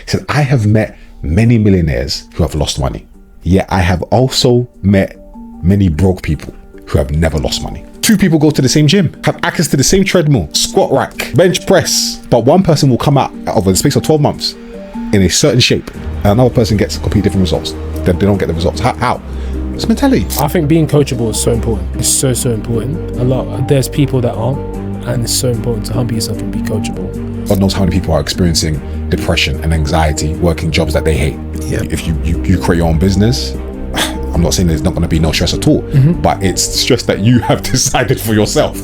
He said, I have met many millionaires who have lost money. Yet I have also met many broke people who have never lost money. Two people go to the same gym, have access to the same treadmill, squat rack, bench press, but one person will come out over the space of 12 months in a certain shape, and another person gets completely different results. They don't get the results. How? It's mentality. I think being coachable is so important. It's so important. There's people that aren't, and it's so important to humble yourself and be coachable. God knows how many people are experiencing depression and anxiety working jobs that they hate. Yeah. If you create your own business, I'm not saying there's not going to be no stress at all, but it's stress that you have decided for yourself.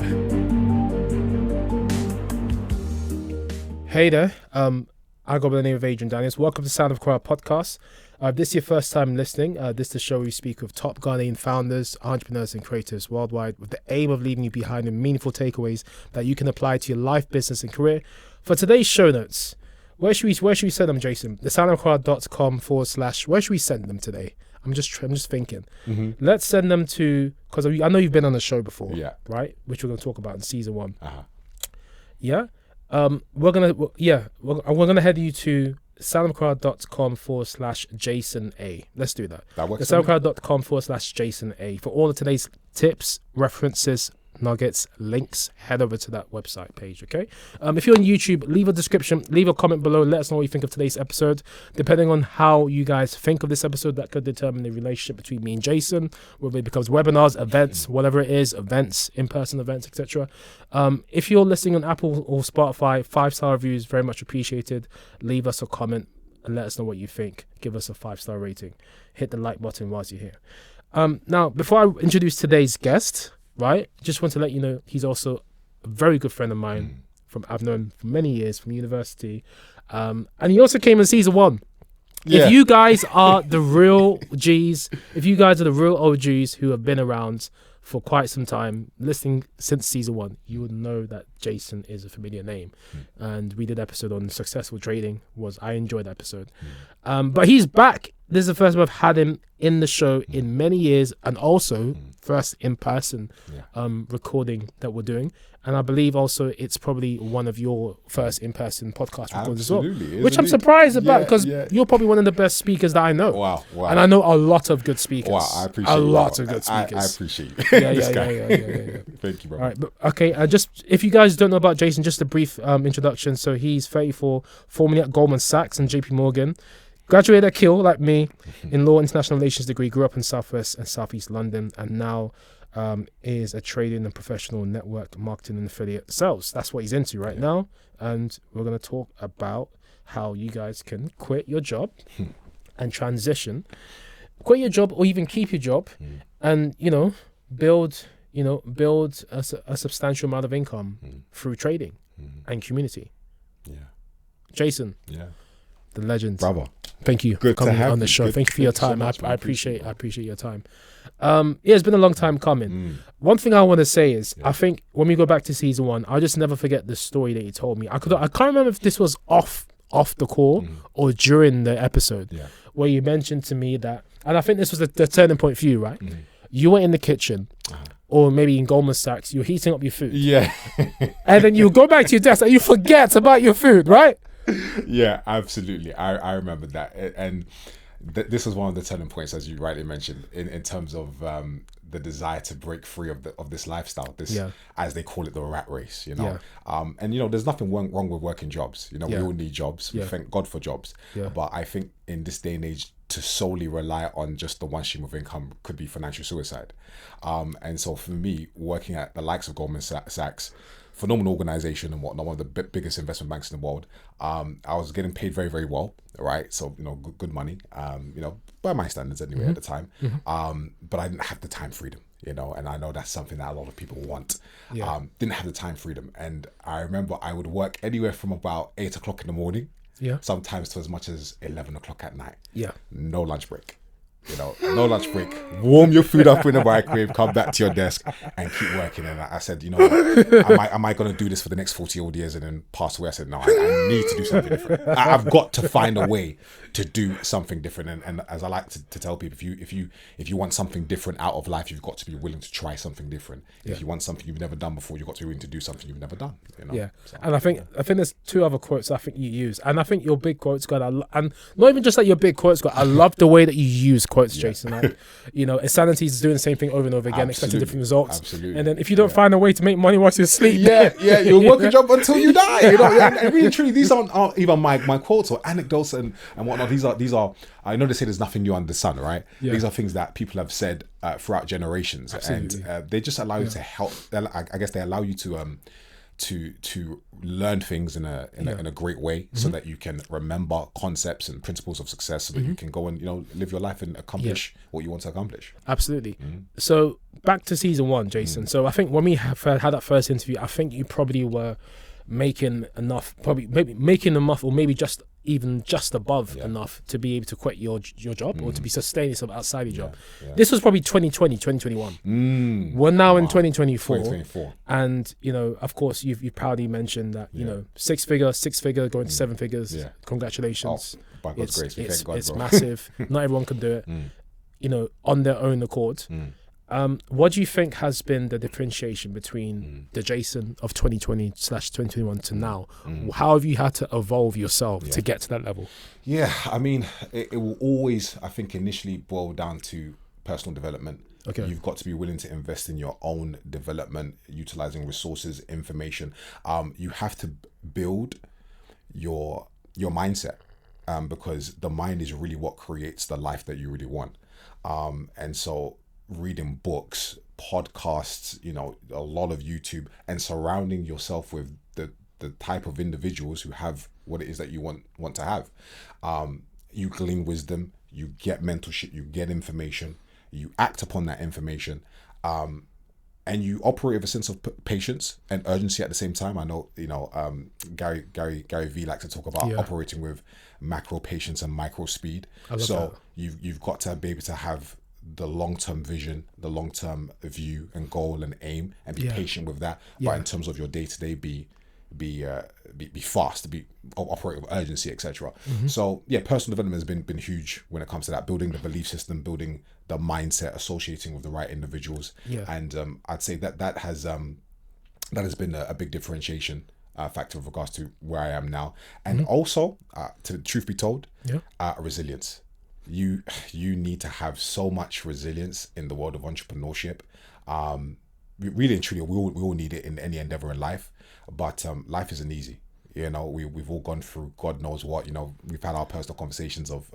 Hey there, I go by the name of Adrian Daniels. Welcome to Sound of Crowd podcast. This is your first time listening. This is the show where we speak with top Ghanaian founders, entrepreneurs, and creators worldwide with the aim of leaving you behind with meaningful takeaways that you can apply to your life, business, and career. For today's show notes, where should we send them, Jason? thesoundofcrowd.com / where should we send them today? I'm just thinking. Let's send them to, because I know you've been on the show before, right? Which we're going to talk about in season 1. Yeah. We're gonna head you to soundofcrowd.com / Jason A. Let's do that. That works. soundofcrowd.com / Jason A. For all of today's tips, references, nuggets, links, head over to that website page, okay? If you're on YouTube, leave a description, leave a comment below, let us know what you think of today's episode. Depending on how you guys think of this episode, that could determine the relationship between me and Jason, whether it becomes webinars, events, whatever it is, events, in-person events, etc. If you're listening on Apple or Spotify, 5-star reviews, very much appreciated. Leave us a comment and let us know what you think. Give us a 5-star rating. Hit the like button whilst you're here. Now, before I introduce today's guest, right, just want to let you know he's also a very good friend of mine I've known for many years from university, and he also came in season 1. If you guys are the real G's, if you guys are the real OGs who have been around for quite some time, listening since season 1, you would know that Jason is a familiar name. And we did an episode on successful trading. I enjoyed that episode. But he's back. This is the first time I've had him in the show in many years, and also first in-person recording that we're doing. And I believe also it's probably one of your first in-person podcast recordings as well, which I'm surprised about, because you're probably one of the best speakers that I know. Wow. And I know a lot of good speakers. Wow, I appreciate a lot of good speakers. I appreciate you. Yeah. Thank you, bro. All right, but okay. Just if you guys don't know about Jason, just a brief introduction. So he's 34, formerly at Goldman Sachs and JP Morgan. Graduated at Kiel, like me, in law international relations degree. Grew up in Southwest and Southeast London, and now is a trading and professional network marketing and affiliate sales. That's what he's into right now. And we're going to talk about how you guys can quit your job and transition, quit your job or even keep your job, and build a substantial amount of income through trading and community. Jason. The legend. Bravo. Thank you for coming on the show. Thank you for your time. I appreciate your time. It's been a long time coming. One thing I want to say is, I think when we go back to season 1, I'll just never forget the story that you told me. I can't remember if this was off the call or during the episode, where you mentioned to me that, and I think this was the turning point for you, right? You were in the kitchen, or maybe in Goldman Sachs, you're heating up your food. And then you go back to your desk and you forget about your food, right? Yeah, absolutely. I remember that, and this was one of the turning points, as you rightly mentioned, in terms of the desire to break free of this lifestyle, as they call it, the rat race. And there's nothing wrong with working jobs. We all need jobs. We thank God for jobs. But I think in this day and age, to solely rely on just the one stream of income could be financial suicide. And so for me, working at the likes of Goldman Sachs, phenomenal organization and whatnot, one of the biggest investment banks in the world. I was getting paid very, very well, right? So, good money, by my standards anyway at the time. But I didn't have the time freedom, and I know that's something that a lot of people want. Didn't have the time freedom. And I remember I would work anywhere from about 8 o'clock in the morning, sometimes to as much as 11 o'clock at night. No lunch break. No lunch break. Warm your food up in the microwave, come back to your desk and keep working. And I said, am I going to do this for the next 40 odd years and then pass away? I said, no, I need to do something different. I've got to find a way to do something different. And as I like to tell people, if you want something different out of life, you've got to be willing to try something different. If you want something you've never done before, you've got to be willing to do something you've never done. Yeah. So, and I think there's two other quotes I think you use, and I think your big quotes, God, and not even just like your big quotes, God, I love the way that you use quotes, Jason. Like, insanity is doing the same thing over and over again, expecting different results. Absolutely. And then if you don't find a way to make money whilst you're asleep, you'll work a job until you die. And really, truly, these aren't even my quotes or anecdotes and whatnot. These are. I know they say there's nothing new under the sun, right? Yeah. These are things that people have said throughout generations. Absolutely. And they just allow you to help. I guess they allow you to learn things in a great way, so that you can remember concepts and principles of success, so that you can go and live your life and accomplish what you want to accomplish. Absolutely. So back to season 1, Jason. So I think when we had that first interview, I think you probably were making enough, or maybe just above enough to be able to quit your job or to be sustaining yourself outside your job. This was probably 2020, 2021. We're now in 2024. And of course you've proudly mentioned that six figure going to 7 figures. Congratulations. By God's grace, thank God, it's massive. Not everyone can do it on their own accord. What do you think has been the differentiation between the Jason of 2020/2021 to now? How have you had to evolve yourself to get to that level? Yeah, I mean, it will always, I think, initially boil down to personal development. Okay. You've got to be willing to invest in your own development, utilizing resources, information. You have to build your mindset, because the mind is really what creates the life that you really want. And so reading books, podcasts, a lot of YouTube, and surrounding yourself with the type of individuals who have what it is that you want to have. You glean wisdom, you get mentorship, you get information, you act upon that information, and you operate with a sense of patience and urgency at the same time. I know, Gary V likes to talk about operating with macro patience and micro speed. So you've got to be able to have the long-term vision, the long-term view and goal and aim, and be patient with that. But in terms of your day-to-day, be fast, operate with urgency, etc. So personal development has been huge when it comes to that, building the belief system, building the mindset, associating with the right individuals. And I'd say that has been a big differentiation factor with regards to where I am now. And also, to truth be told, resilience. You need to have so much resilience in the world of entrepreneurship. Really and truly, we all need it in any endeavor in life, but life isn't easy. We've all gone through God knows what. We've had our personal conversations of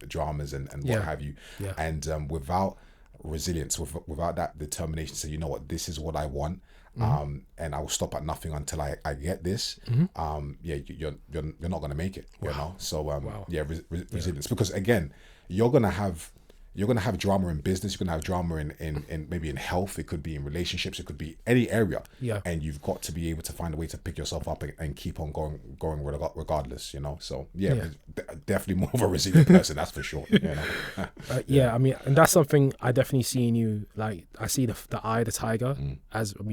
dramas and what have you. And without resilience, without that determination to say, you know what, this is what I want, and I will stop at nothing until I get this. You're not going to make it. So resilience, because again, you're gonna have drama in business, you're gonna have drama in maybe in health, it could be in relationships, it could be any area. And you've got to be able to find a way to pick yourself up and keep on going regardless. So definitely more of a resilient person, that's for sure. I mean, and that's something I definitely see in you. Like, I see the eye of the tiger,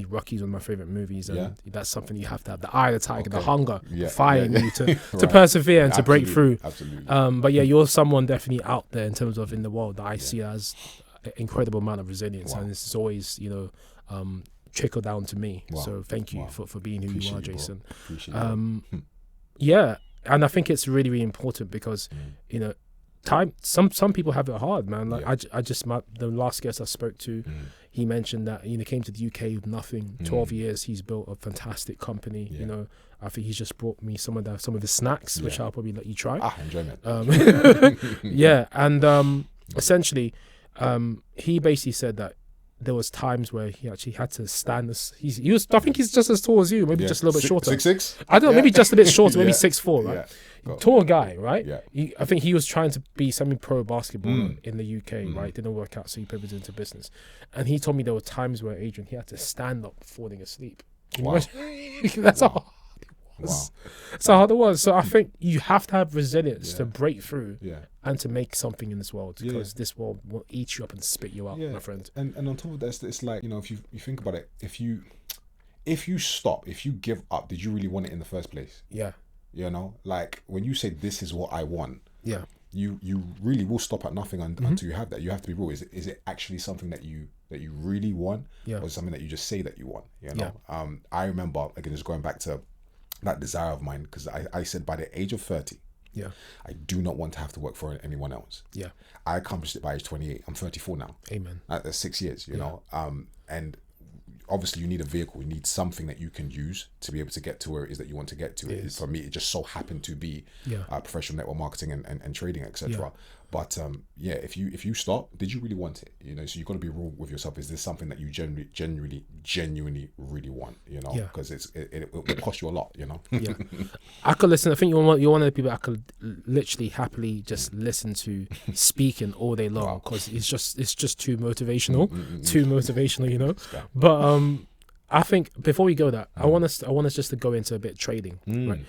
Rocky's one of my favorite movies, and that's something you have to have, the eye of the tiger, the hunger, fire in you to persevere and to break through. Absolutely. But you're someone definitely out there in terms of in the world that I see as an incredible amount of resilience, and it's always trickle down to me. So thank you for being who you are, Jason. And I think it's really, really important because time, some people have it hard, man. Like the last guest I spoke to, he mentioned that came to the UK with nothing. 12 years, he's built a fantastic company. I think he's just brought me some of his snacks, which I'll probably let you try. Enjoyment. And essentially, he basically said that there was times where he actually had to stand this. I think he's just as tall as you, maybe just a little bit shorter. 6'6"? I don't know, maybe just a bit shorter, maybe 6'4", right? Tall guy, right? I think he was trying to be semi-pro basketball in the UK, right? Didn't work out, so he pivoted into business. And he told me there were times where, Adrian, he had to stand up falling asleep. That's how hard it was. So I think you have to have resilience to break through and to make something in this world, because this world will eat you up and spit you out, my friend. And on top of that, it's like, if you think about it, if you stop, if you give up, did you really want it in the first place? Like when you say this is what I want, Yeah. You really will stop at nothing until you have that. You have to be real. Is it actually something that you really want, Yeah. or something that you just say that you want? You know. Yeah. I remember, again, just going back to that desire of mine, because I said by the age of 30, Yeah. I do not want to have to work for anyone else. Yeah. I accomplished it by age 28. I'm 34 now. Amen. That's 6 years, you know. And obviously you need a vehicle. You need something that you can use to be able to get to where it is that you want to get to. Yes. For me, it just so happened to be professional network marketing and trading, etc. Yeah. But if you start, did you really want it? You know, so you've got to be real with yourself. Is this something that you genuinely really want? You know, because it will cost you a lot. You know. Yeah, I could listen. I think you're one of the people I could literally happily just listen to speaking all day long, because it's just too motivational, you know. But I think before we go that, I want us just to go into a bit of trading, right?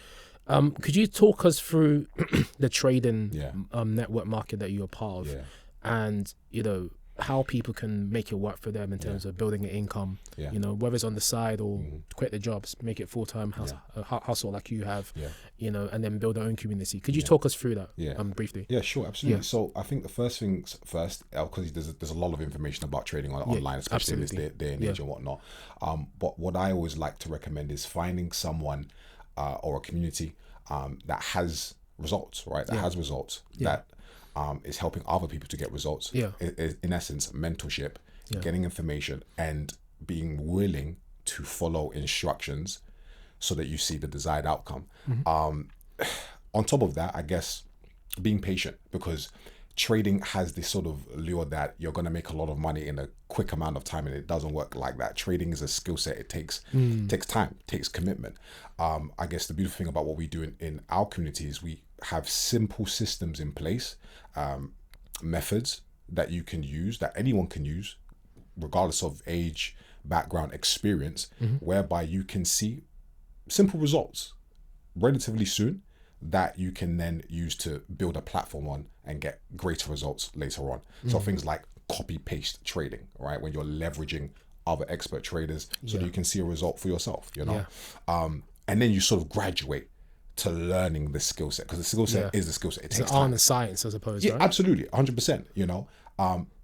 Could you talk us through the trading network market that you're part of, and you know how people can make it work for them in terms of building an income, you know, whether it's on the side or quit the jobs, make it full-time hustle like you have, you know, and then build our own community. Could you talk us through that briefly? Yeah, sure, absolutely. So I think the first things first, because there's a lot of information about trading online, especially in this day and age and whatnot. But what I always like to recommend is finding someone or a community that has results, right? That has results, that is helping other people to get results. In essence, mentorship, getting information, and being willing to follow instructions so that you see the desired outcome. On top of that, I guess being patient, because trading has this sort of lure that you're going to make a lot of money in a quick amount of time, and it doesn't work like that. Trading is a skill set. It takes time, takes commitment. I guess the beautiful thing about what we do in our community is we have simple systems in place, methods that you can use, that anyone can use, regardless of age, background, experience, whereby you can see simple results relatively soon that you can then use to build a platform on and get greater results later on. So things like copy paste trading, right? When you're leveraging other expert traders so that you can see a result for yourself, you know? And then you sort of graduate to learning the skill set, because the skill set is the skill set. It takes time. It's science, I suppose. Yeah, right? Absolutely, 100%. You know,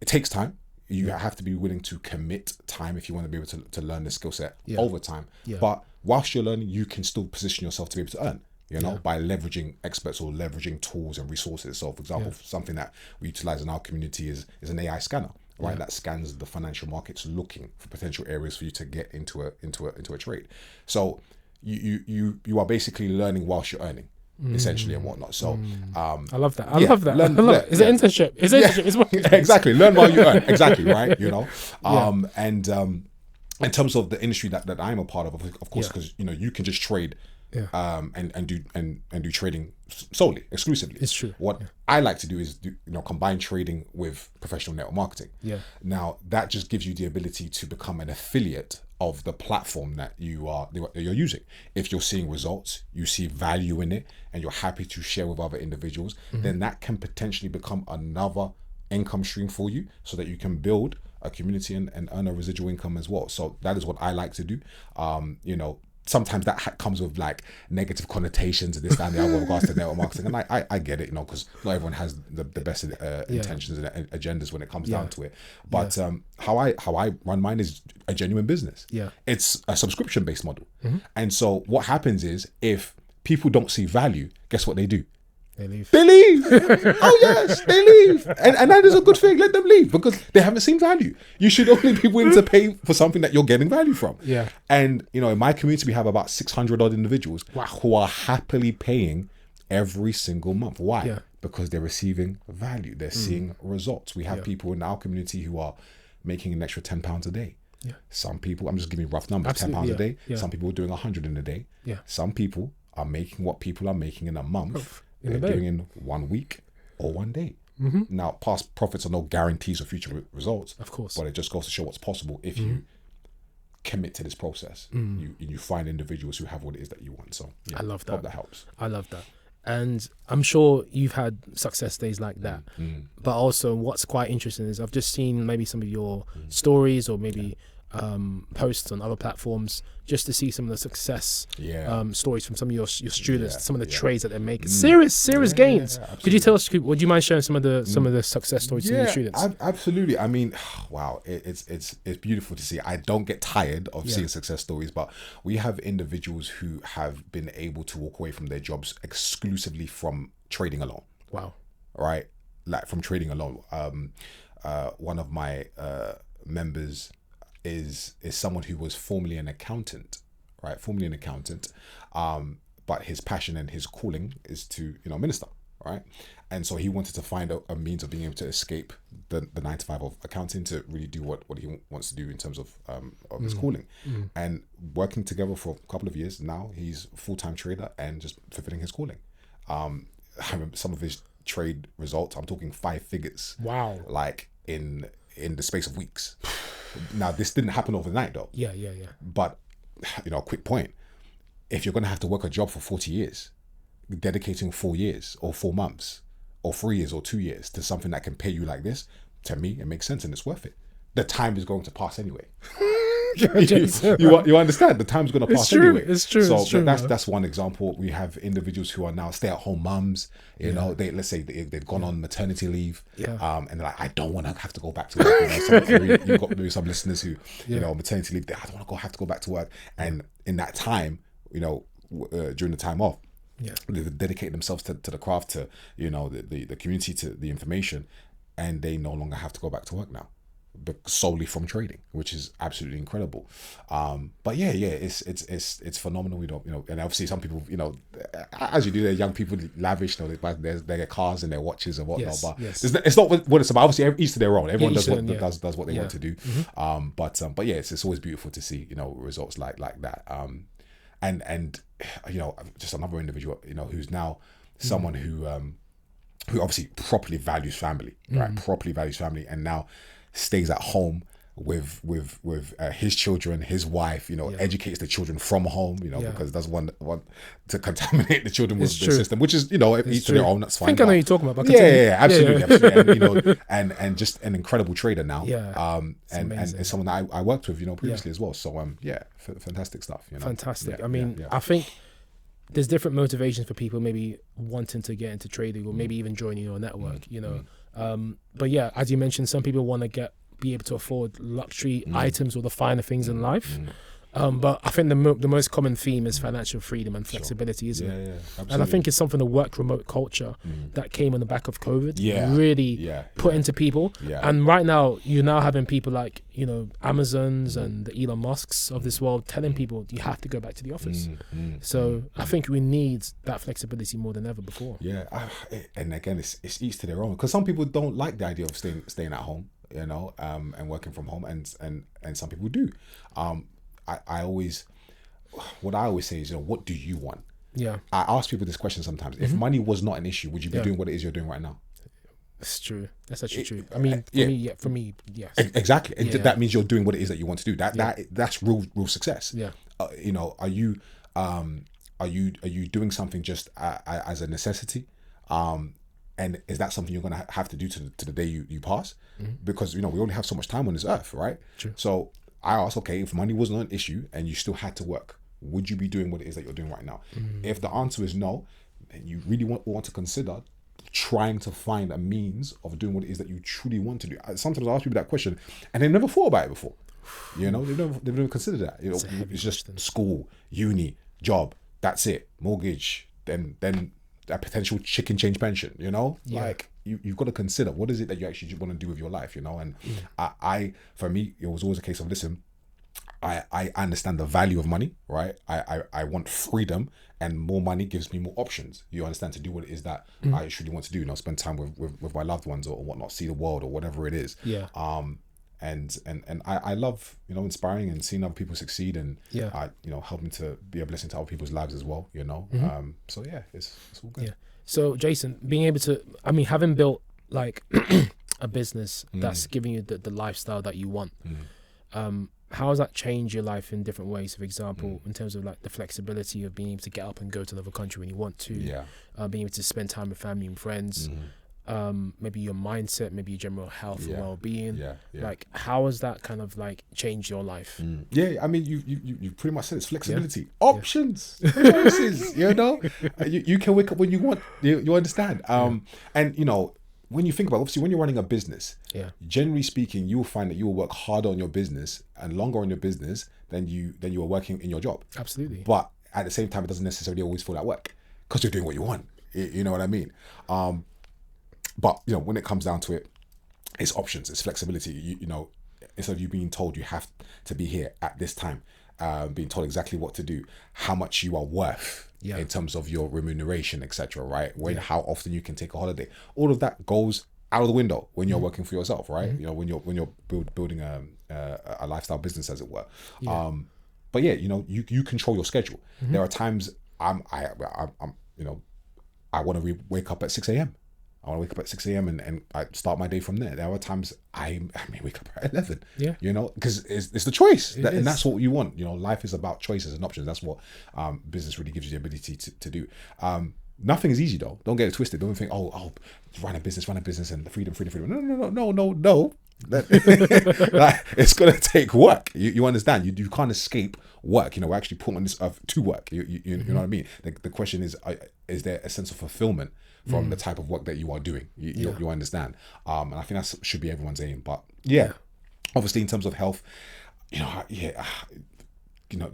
it takes time. You have to be willing to commit time if you want to be able to learn the skill set over time. But whilst you're learning, you can still position yourself to be able to earn, you know, by leveraging experts or leveraging tools and resources. So, for example, something that we utilize in our community is an AI scanner, right? That scans the financial markets, looking for potential areas for you to get into a trade. So you are basically learning whilst you're earning, essentially, and whatnot. So I love that. I love that. It's an internship. It's what exactly. Learn while you earn. Exactly, right? You know. And in terms of the industry that I'm a part of course, because you know you can just trade. And do trading solely, exclusively. It's true. What I like to do is combine trading with professional network marketing. Now that just gives you the ability to become an affiliate of the platform that you're using. If you're seeing results, you see value in it, and you're happy to share with other individuals, then that can potentially become another income stream for you, so that you can build a community and earn a residual income as well. So that is what I like to do. Sometimes that comes with like negative connotations and this and the other with regards to network marketing, and I get it, because not everyone has the best intentions and agendas when it comes down to it. But how I run mine is a genuine business. It's a subscription based model, and so what happens is if people don't see value, guess what they do? They leave. Oh yes, they leave, and that is a good thing. Let them leave, because they haven't seen value. You should only be willing to pay for something that you're getting value from. And in my community, we have about 600 odd individuals who are happily paying every single month. Why? Because they're receiving value. They're seeing results. We have people in our community who are making an extra £10 a day. Some people, I'm just giving you rough numbers, £10 a day. Some people are doing 100 in a day. Some people are making what people are making in a month. They're doing in 1 week or 1 day. Now, past profits are no guarantees of future results, of course, but it just goes to show what's possible if you commit to this process. You find individuals who have what it is that you want. So I love that. Hope that helps. I love that. And I'm sure you've had success days like that. But also what's quite interesting is I've just seen maybe some of your stories, or maybe posts on other platforms just to see some of the success stories from some of your students, some of the trades that they're making. Serious gains. Could you tell us? Would you mind sharing some of the success stories from your students? Absolutely. I mean, wow, it's beautiful to see. I don't get tired of seeing success stories, but we have individuals who have been able to walk away from their jobs exclusively from trading alone. Wow. Right, like from trading alone. One of my members is someone who was formerly an accountant, right? But his passion and his calling is to, minister, right? And so he wanted to find a means of being able to escape the 9 to 5 of accounting to really do what he wants to do in terms of his calling. And working together for a couple of years now, he's a full-time trader and just fulfilling his calling. I remember some of his trade results, I'm talking 5 figures. Wow. Like in the space of weeks. Now, this didn't happen overnight though. Yeah. But, a quick point. If you're going to have to work a job for 40 years, dedicating 4 years or 4 months or 3 years or 2 years to something that can pay you like this, to me, it makes sense and it's worth it. The time is going to pass anyway. you understand? The time's going to pass anyway. It's true. So it's true, that's one example. We have individuals who are now stay-at-home mums. Let's say they've gone on maternity leave, and they're like, I don't want to have to go back to work. You've got maybe some listeners who, maternity leave. I don't want to have to go back to work. And in that time, during the time off, they dedicate themselves to the craft, to the community, to the information, and they no longer have to go back to work now, but solely from trading, which is absolutely incredible. But it's phenomenal. We don't, and obviously some people, as you do, they're young people, lavish, they buy their cars and their watches and whatnot. But it's not what it's about. Obviously, each to their own. Everyone does what they want to do. But it's always beautiful to see results like that. And just another individual, who's now someone who obviously properly values family, right? Properly values family, and now stays at home with his children, his wife, educates the children from home, because doesn't want to contaminate the children with the system, which is, each to their own, that's fine. I think I know you're talking about. Absolutely. And just an incredible trader now. And it's someone that I worked with, previously as well. So, fantastic stuff, Fantastic. I think there's different motivations for people maybe wanting to get into trading or maybe even joining your network, but as you mentioned, some people want to be able to afford luxury items or the finer things in life. But I think the most common theme is financial freedom and flexibility, isn't it? And I think it's something the work remote culture that came on the back of COVID really put into people. And right now, you're now having people like, Amazons and the Elon Musks of this world telling people you have to go back to the office. So I think we need that flexibility more than ever before. And again, it's each to their own, because some people don't like the idea of staying at home, and working from home, and some people do. What I always say is, what do you want? I ask people this question sometimes. If money was not an issue, would you be doing what it is you're doing right now? It's true. That's actually true. I mean, for me, yes. Exactly. And that means you're doing what it is that you want to do. That's real success. Are you doing something just as a necessity? And is that something you're going to have to do to the day you pass? Because, we only have so much time on this earth, right? True. So I asked, okay, if money wasn't an issue and you still had to work, would you be doing what it is that you're doing right now? If the answer is no, then you really want to consider trying to find a means of doing what it is that you truly want to do. Sometimes I ask people that question and they've never thought about it before. They've never considered that. It's just school, uni, job, that's it, mortgage, then a potential chicken change pension, like you've got to consider what is it that you actually want to do with your life, and I for me, it was always a case of, listen, I understand the value of money, right? I want freedom, and more money gives me more options, you understand, to do what it is that I truly want to do, spend time with my loved ones or whatnot, see the world or whatever it is. And I love, inspiring and seeing other people succeed, and helping to be a blessing to other people's lives as well, so it's all good. So Jason, being able to, having built like a business that's giving you the lifestyle that you want, how has that changed your life in different ways? For example, in terms of like the flexibility of being able to get up and go to another country when you want to, being able to spend time with family and friends, maybe your mindset, maybe your general health and well-being. Yeah. Like, how has that kind of like changed your life? Yeah, I mean, you pretty much said it's flexibility, options, choices. You know, you can wake up when you want. You understand? And you know, when you think about, obviously, when you're running a business, generally speaking, you will find that you will work harder on your business and longer on your business than you are working in your job. Absolutely. But at the same time, it doesn't necessarily always feel like work because you're doing what you want. You know what I mean? But you know, when it comes down to it, it's options, it's flexibility. You know, instead of you being told you have to be here at this time, being told exactly what to do, how much you are worth in terms of your remuneration, etc. Right? How often you can take a holiday, all of that goes out of the window when you're working for yourself, right? You know, when you're building a lifestyle business, as it were. But yeah, you know, you control your schedule. There are times I'm you know, I want to wake up at 6 a.m. I want to wake up at 6 a.m. and I start my day from there. There are times I may wake up at 11. Yeah. You know, because it's the choice. And that's what you want. You know, life is about choices and options. That's what business really gives you the ability to do. Nothing is easy though. Don't get it twisted. Don't think, oh, run a business and freedom. No. Like, it's gonna take work. You understand? You can't escape work. You know, we're actually put on this earth to work. You know what I mean? The question is there a sense of fulfillment from the type of work that you are doing? You understand? And I think that should be everyone's aim. But obviously in terms of health, you know,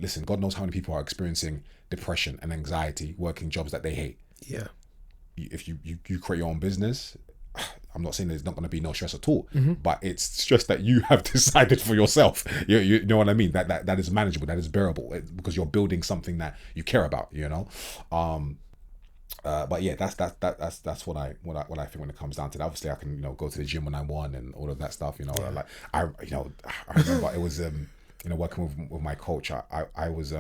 listen, God knows how many people are experiencing depression and anxiety working jobs that they hate. Yeah. If you create your own business, I'm not saying there's not going to be no stress at all, but it's stress that you have decided for yourself. You know what I mean? That is manageable, that is bearable, because you're building something that you care about. You know, but yeah, that's what I think when it comes down to that. Obviously, I can, you know, go to the gym when I want and all of that stuff. You know, I remember it was you know, working with my coach. I was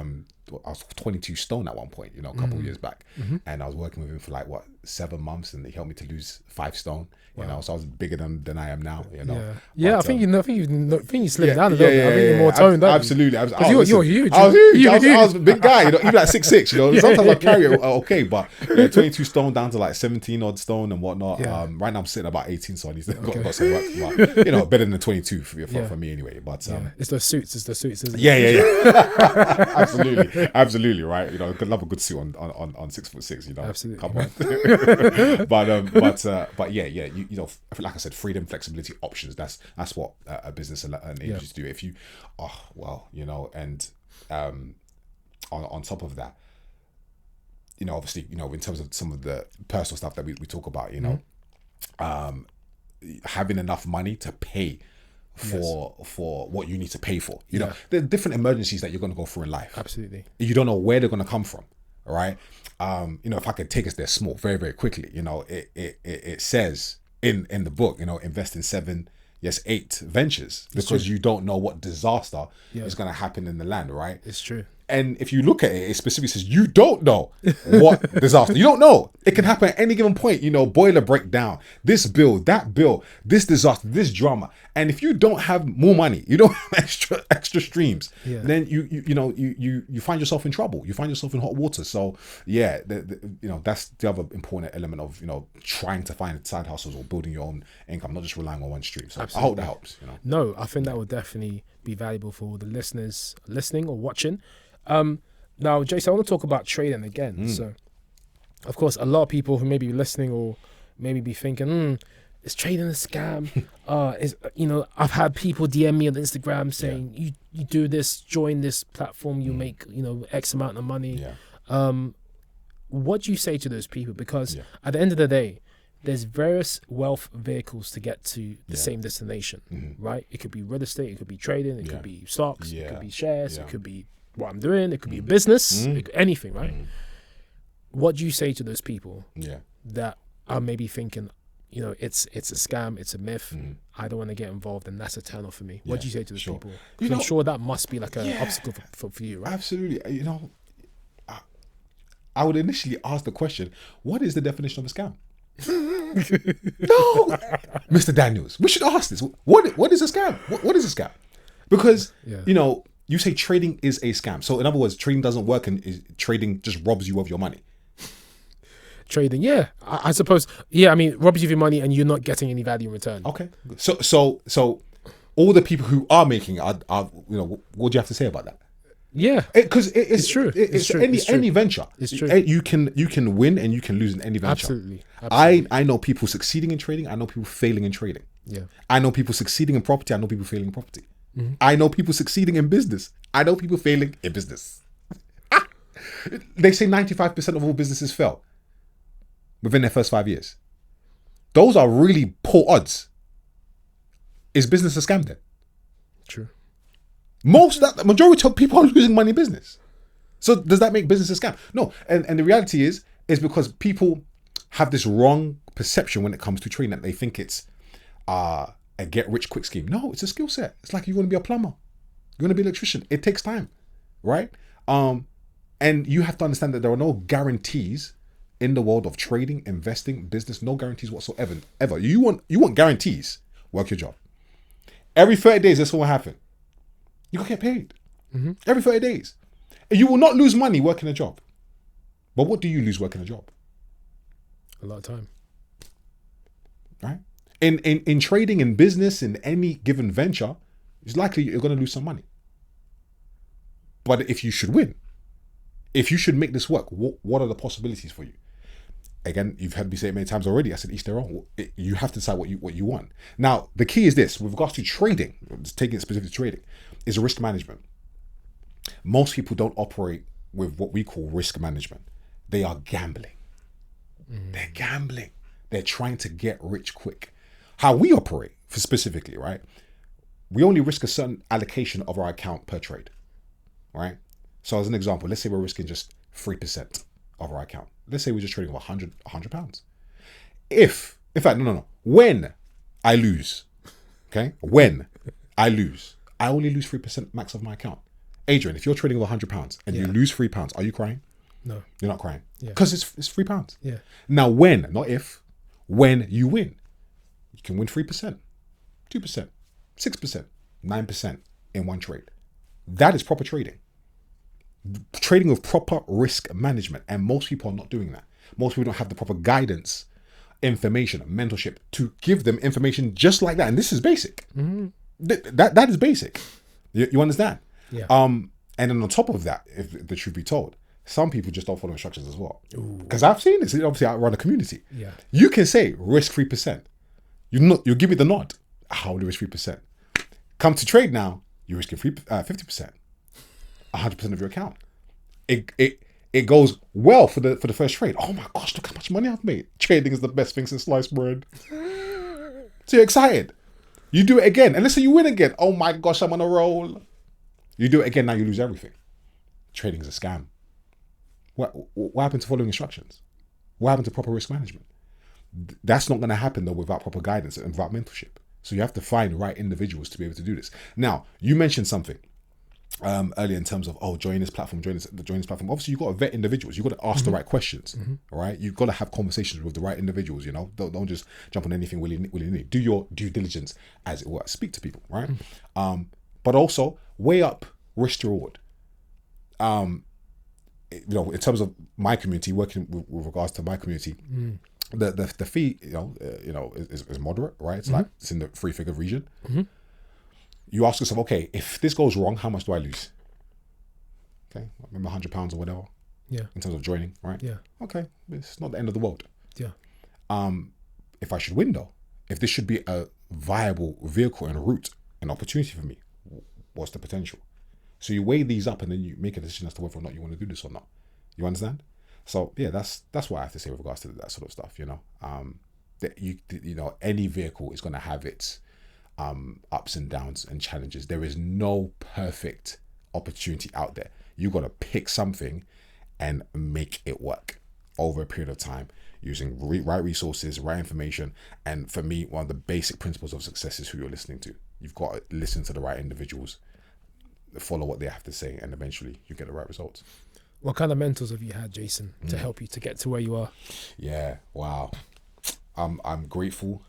22 stone at one point, you know, a couple of years back, and I was working with him for like 7 months, and he helped me to lose 5 stone. You know, so I was bigger than I am now. You know, I think you slimmed down a little bit. I think you're more toned up. Absolutely, you're huge. I was huge. I was a big guy. You know, even at 6'6". You know, sometimes I carry it okay, but 22 stone down to like 17 odd stone and whatnot. Right now I'm sitting about 18, so I need to got some work. But you know, better than 22 for me anyway. But it's the suits. Isn't it? Yeah. Absolutely, right. You know, could love a good suit on 6'6". You know, absolutely. Come on. But yeah. You know, like I said, freedom, flexibility, options. That's what a business and an agency do. If you, you know, and on top of that, you know, obviously, you know, in terms of some of the personal stuff that we talk about, you know, having enough money to pay for what you need to pay for. You know, there are different emergencies that you're going to go through in life. Absolutely. You don't know where they're going to come from. All right. You know, if I could take us there small, very, very quickly, you know, it says in the book, you know, invest in 8 ventures, because you don't know what disaster is going to happen in the land, right? It's true. And if you look at it, it specifically says you don't know what disaster. You don't know. It can happen at any given point. You know, boiler breakdown, this bill, that bill, this disaster, this drama. And if you don't have more money, you don't have extra streams, then you find yourself in trouble. You find yourself in hot water. So yeah, you know, that's the other important element of, you know, trying to find side hustles or building your own income, not just relying on one stream. So absolutely. I hope that helps. You know. No, I think that would definitely be valuable for the listeners listening or watching. Now, Jason, I want to talk about trading again. So, of course, a lot of people who may be listening or maybe be thinking, is trading a scam? You know, I've had people DM me on Instagram saying, you do this, join this platform, you make, you know, X amount of money. What do you say to those people? Because at the end of the day, there's various wealth vehicles to get to the same destination, right? It could be real estate, it could be trading, it could be stocks, it could be shares, it could be what I'm doing, it could be a business, anything, right? What do you say to those people that are maybe thinking, you know, it's a scam, it's a myth, I don't want to get involved, and that's a turn off for me? What do you say to those people? Because I'm sure that must be like an obstacle for you, right? Absolutely. You know, I would initially ask the question, what is the definition of a scam? No, Mr. Daniels, we should ask this. What is a scam? What is a scam? Because you know, you say trading is a scam. So in other words, trading doesn't work, and trading just robs you of your money. trading. Yeah, I suppose. Yeah, I mean, robs you of your money and you're not getting any value in return. Okay. So all the people who are making it are what do you have to say about that? Yeah, Because it's true. It's true. Any venture. It's true. You can win and you can lose in any venture. Absolutely. I know people succeeding in trading. I know people failing in trading. Yeah. I know people succeeding in property. I know people failing in property. I know people succeeding in business. I know people failing in business. They say 95% of all businesses fail within their first 5 years. Those are really poor odds. Is business a scam then? True. The majority of people are losing money in business. So does that make business a scam? No. And the reality is because people have this wrong perception when it comes to trading, that they think it's a get rich quick scheme. No, it's a skill set. It's like you want to be a plumber. You want to be an electrician. It takes time, right? And you have to understand that there are no guarantees in the world of trading, investing, business. No guarantees whatsoever. Ever. You want guarantees. Work your job. Every 30 days, that's what will happen. You can get paid. Every 30 days. And you will not lose money working a job. But what do you lose working a job? A lot of time. Right? In trading, in business, in any given venture, it's likely you're going to lose some money. But if you should win, if you should make this work, what are the possibilities for you? Again, you've heard me say it many times already. I said each their own. You have to decide what you want. Now, the key is this: with regards to trading, just taking it specific to trading, is risk management. Most people don't operate with what we call risk management. They are gambling. They're gambling. They're trying to get rich quick. How we operate, specifically, right? We only risk a certain allocation of our account per trade, right? So as an example, let's say we're risking just 3% of our account. Let's say we're just trading with 100 pounds. When I lose, okay? When I lose, I only lose 3% max of my account. Adrian, if you're trading with 100 pounds and you lose £3, are you crying? No. You're not crying. Because it's £3. Yeah. Now when, not if, when you win, you can win 3%, 2%, 6%, 9% in one trade. That is proper trading. Trading with proper risk management, and most people are not doing that. Most people don't have the proper guidance, information, mentorship to give them information just like that. And this is basic. That is basic. You understand? Yeah. And then on top of that, if the truth be told, some people just don't follow instructions as well. Because I've seen this. Obviously, I run a community. Yeah. You can say risk 3%. You give me the nod. How will you risk 3%? Come to trade now, you're risking 50%. 100% of your account. It goes well for the first trade. Oh my gosh, look how much money I've made. Trading is the best thing since sliced bread. So you're excited. You do it again. And let's say you win again. Oh my gosh, I'm on a roll. You do it again, now you lose everything. Trading is a scam. What happened to following instructions? What happened to proper risk management? That's not going to happen though without proper guidance and without mentorship. So you have to find the right individuals to be able to do this. Now, you mentioned something earlier in terms of join this platform. Obviously, you've got to vet individuals. You've got to ask the right questions, right? You've got to have conversations with the right individuals. Don't just jump on anything willy-nilly. Do your due diligence, as it were. Speak to people, right? But also weigh up risk to reward. In terms of my community, working with regards to my community, the fee, is moderate, right? It's like it's in the 3-figure region. You ask yourself, okay, if this goes wrong, how much do I lose? Okay, maybe £100 or whatever. Yeah. In terms of joining, right? Yeah. Okay, it's not the end of the world. Yeah. If I should win though, if this should be a viable vehicle and route, an opportunity for me, what's the potential? So you weigh these up and then you make a decision as to whether or not you want to do this or not. You understand? So yeah, that's what I have to say with regards to that sort of stuff. That any vehicle is going to have its ups and downs and challenges. There is no perfect opportunity out there. You got to pick something and make it work over a period of time using right resources, right information. And for me, one of the basic principles of success is who you're listening to. You've got to listen to the right individuals, follow what they have to say, and eventually you get the right results. What kind of mentors have you had, Jason, to help you to get to where you are? Yeah, wow. I'm grateful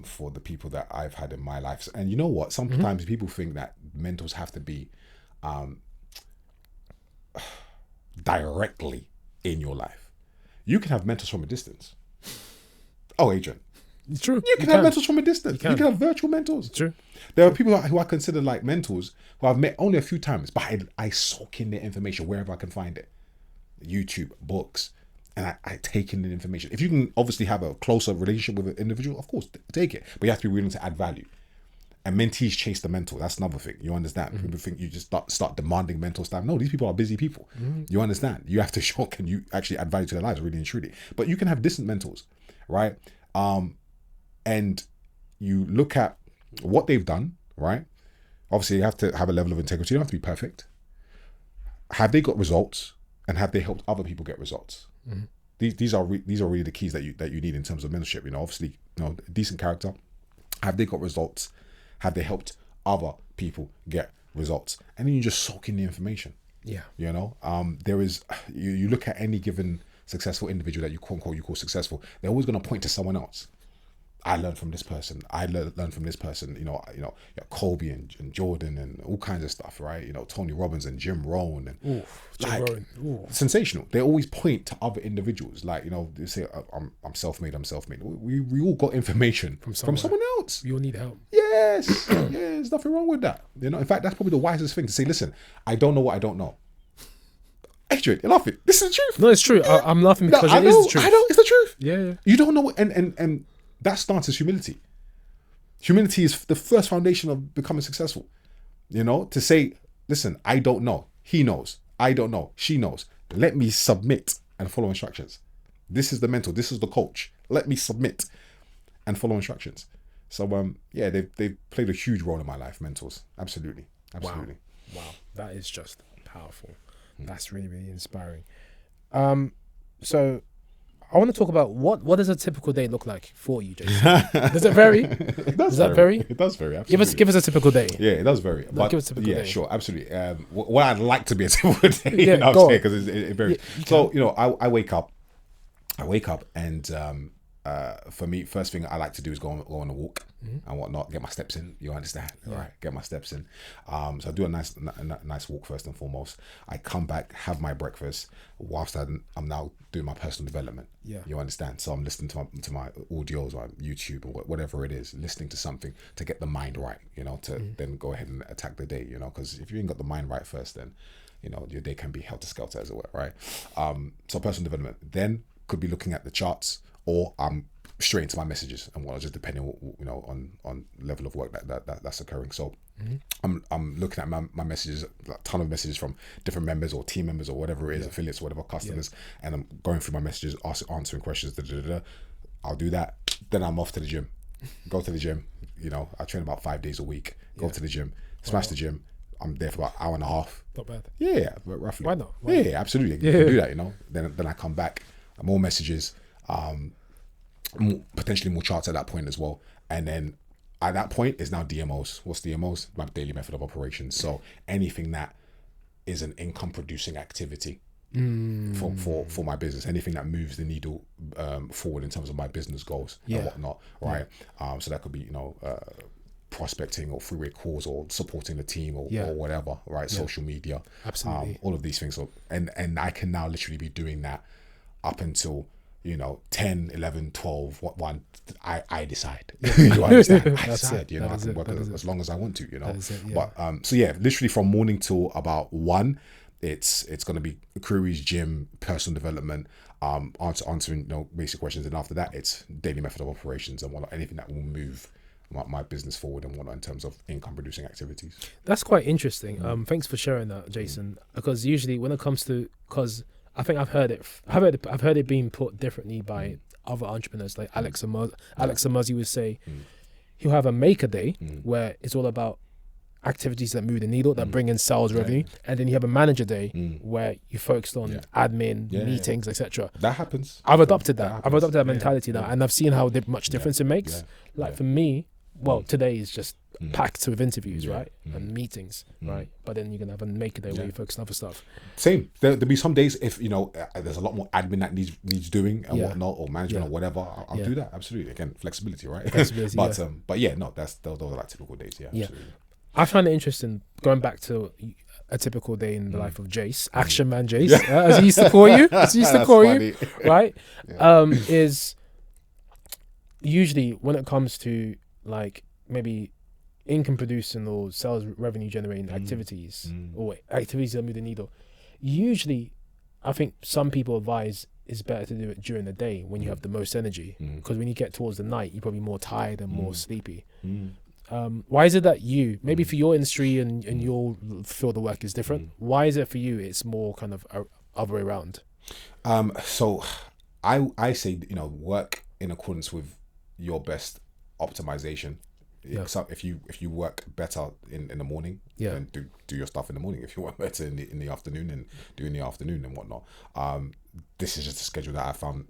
for the people that I've had in my life. And you know what? Sometimes people think that mentors have to be directly in your life. You can have mentors from a distance. Oh, Adrian. It's true. You can have mentors from a distance. You can have virtual mentors. It's true. There are people who I consider like mentors who I've met only a few times, but I soak in their information wherever I can find it. YouTube, books, and I take in the information. If you can obviously have a closer relationship with an individual, of course, take it. But you have to be willing to add value. And mentees chase the mentor. That's another thing. You understand? People think you just start demanding mentor stuff. No, these people are busy people. You understand? You have to show, can you actually add value to their lives, really and truly. But you can have distant mentors, right? And you look at what they've done, right? Obviously, you have to have a level of integrity. You don't have to be perfect. Have they got results? And have they helped other people get results? These are really the keys that you need in terms of mentorship. You know, obviously, decent character. Have they got results? Have they helped other people get results? And then you just soak in the information. Yeah. You know, there is, you look at any given successful individual that you call successful, they're always going to point to someone else. I learned from this person. I learned from this person. You know, Kobe and Jordan and all kinds of stuff, right? You know, Tony Robbins and Jim Rohn and sensational. They always point to other individuals. Like, you know, they say, I'm self-made. We all got information from someone else. We all need help. Yes, there's nothing wrong with that. You know, in fact, that's probably the wisest thing to say. Listen, I don't know what I don't know. Adrian, you're laughing. This is the truth. No, it's true. Yeah. I'm laughing because it is the truth. I know, it's the truth. Yeah. You don't know what, and that starts as humility. Humility is the first foundation of becoming successful. You know, to say, listen, I don't know. He knows. I don't know. She knows. Let me submit and follow instructions. This is the mentor. This is the coach. Let me submit and follow instructions. So, they've played a huge role in my life, mentors. Absolutely. Wow. That is just powerful. That's really, really inspiring. So I want to talk about what does a typical day look like for you, Jason? Does it vary? It does vary. Absolutely. Give us a typical day. Yeah, it does vary. But give us a typical day. Yeah, sure, absolutely. What I'd like to be a typical day, Yeah, go on. because it varies. So, you know, I wake up and for me, first thing I like to do is go on a walk and whatnot, get my steps in. You understand? Yeah. All right, get my steps in. So I do a nice walk first and foremost. I come back, have my breakfast, whilst I'm now doing my personal development. Yeah. You understand? So I'm listening to my audios or YouTube or whatever it is, listening to something to get the mind right, you know, to then go ahead and attack the day, you know, because if you ain't got the mind right first, then, you know, your day can be helter-skelter, as it were, right? So personal development. Then could be looking at the charts, or I'm straight into my messages and whatnot, just depending, you know, on level of work that's occurring. So I'm looking at my messages, a ton of messages from different members or team members or whatever it is, affiliates, or whatever, customers, and I'm going through my messages, answering questions. I'll do that. Then I'm off to the gym. Go to the gym. You know, I train about 5 days a week. Go to the gym, smash the gym. I'm there for about an hour and a half. Not bad. Yeah, roughly. Why not? Yeah, absolutely. You can do that, you know. Then I come back, more messages, potentially more charts at that point as well. And then at that point is now DMOs. What's DMOs? My daily method of operations. So anything that is an income producing activity for my business, anything that moves the needle forward in terms of my business goals and whatnot, right? So that could be, you know, prospecting or freeway calls or supporting the team or whatever, right? Social media, absolutely, all of these things. So, and I can now literally be doing that up until, you know, 10, 11, 12, 1, I decide. You understand? I decide, you know, I can work as long as I want to, you know. But so yeah, literally from morning till about 1, it's going to be queries, gym, personal development, answering, you know, basic questions, and after that it's daily method of operations and whatnot, anything that will move my business forward and whatnot in terms of income producing activities. That's quite interesting. Thanks for sharing that, Jason. Because usually when it comes to, because I think I've heard it being put differently by other entrepreneurs, like Alex Amozi would say he'll have a maker day where it's all about activities that move the needle, that bring in sales revenue, and then you have a manager day where you focused on admin, meetings, etc. That happens. I've adopted that. I've adopted that mentality now, and I've seen how much difference it makes. Like for me, well, today is just packed with interviews, right, and meetings, right. But then you're gonna have a maker day where you focus on other stuff. Same. There'll be some days if, you know, there's a lot more admin that needs doing and whatnot, or management or whatever. I'll do that. Absolutely. Again, flexibility, right? But yeah, no, those are like typical days. Yeah. Absolutely. I find it interesting going back to a typical day in the life of Jace, Action Man Jace, as he used to call you, right? Is usually when it comes to like maybe income producing or sales revenue generating activities or activities that move the needle, usually I think some people advise it's better to do it during the day when you have the most energy, because when you get towards the night you're probably more tired and more sleepy. Why is it that you, maybe for your industry and your field of work is different, why is it for you it's more kind of other way around? So I say, you know, work in accordance with your best optimization. So if you work better in the morning, then do your stuff in the morning. If you work better in the afternoon, and do in the afternoon and whatnot. This is just a schedule that I found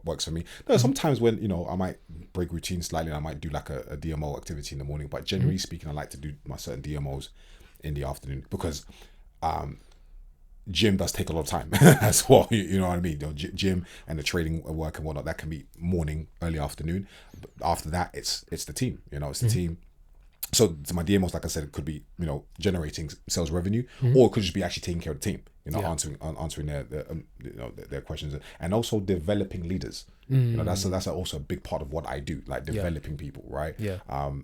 works for me. No, sometimes when, you know, I might break routine slightly and I might do like a DMO activity in the morning, but generally speaking, I like to do my certain DMOs in the afternoon, because gym does take a lot of time as well. You know what I mean? You know, gym and the trading work and whatnot, that can be morning, early afternoon. But after that, it's the team. You know, it's the team. So my DMOs, like I said, it could be, you know, generating sales revenue, or it could just be actually taking care of the team. You know, answering their questions, and also developing leaders. You know, that's also a big part of what I do, like developing people, right?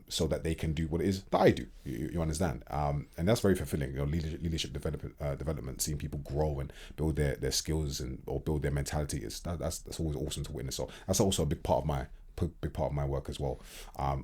So that they can do what it is that I do. You understand? And that's very fulfilling. You know, leadership development, seeing people grow and build their skills or build their mentality, that's always awesome to witness. So that's also a big part of my work as well.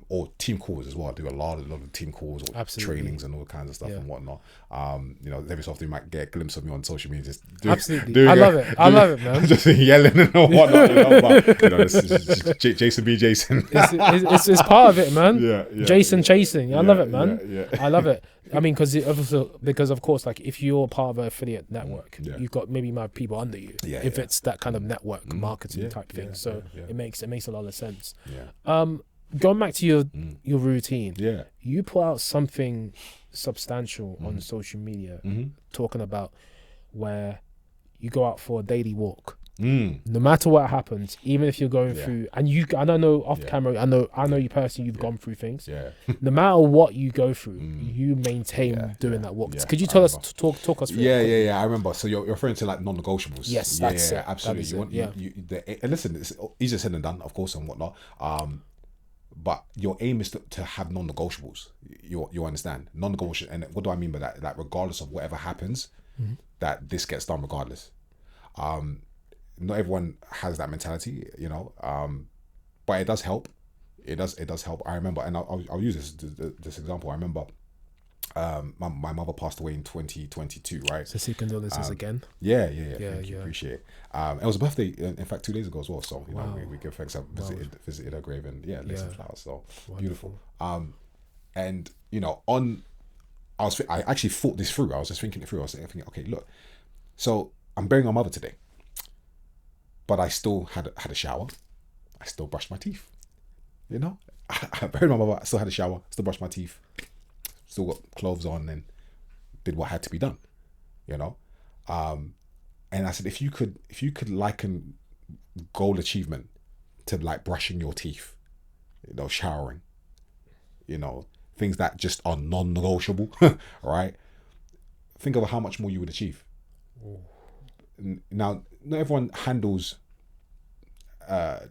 Or team calls as well. I do a lot of team calls or trainings and all kinds of stuff and whatnot. You know, every so often you might get a glimpse of me on social media, just I love it, man. Just yelling and whatnot. You know, but you know, this is Jason be Jason. It's part of it, man. Jason chasing. I love it, man. I love it. I mean, because of course, like if you're part of an affiliate network, you've got maybe my people under you. If it's that kind of network marketing type thing, so it makes a lot of sense. Going back to your routine, you put out something substantial on social media, talking about where you go out for a daily walk. No matter what happens, even if you're going through, and I know off camera, I know you personally, you've gone through things. No matter what you go through, you maintain doing that walk. Could you talk us through? I remember. So you're referring to like non-negotiables. Yes, that's it. Absolutely. And listen, it's easier said than done, of course, and whatnot. But your aim is to have non-negotiables. You understand non-negotiable, and what do I mean by that? That regardless of whatever happens, that this gets done regardless. Not everyone has that mentality, you know, but it does help. It does help. I remember, and I'll use this example. I remember my mother passed away in 2022, right? So seek condolences again. Thank you, appreciate it. It was a birthday, in fact, 2 days ago as well. So you know, we give thanks. I visited her grave and laid some flowers. So beautiful. And you know, I actually thought this through. I was just thinking it through. I was thinking, okay, look, so I'm burying my mother today, but I still had a shower. I still brushed my teeth. You know, I buried my mother. I still had a shower. Still brushed my teeth. Still got clothes on and did what had to be done. You know, and I said, if you could liken goal achievement to like brushing your teeth, you know, showering, you know, things that just are non-negotiable, right? Think of how much more you would achieve. Now, not everyone handles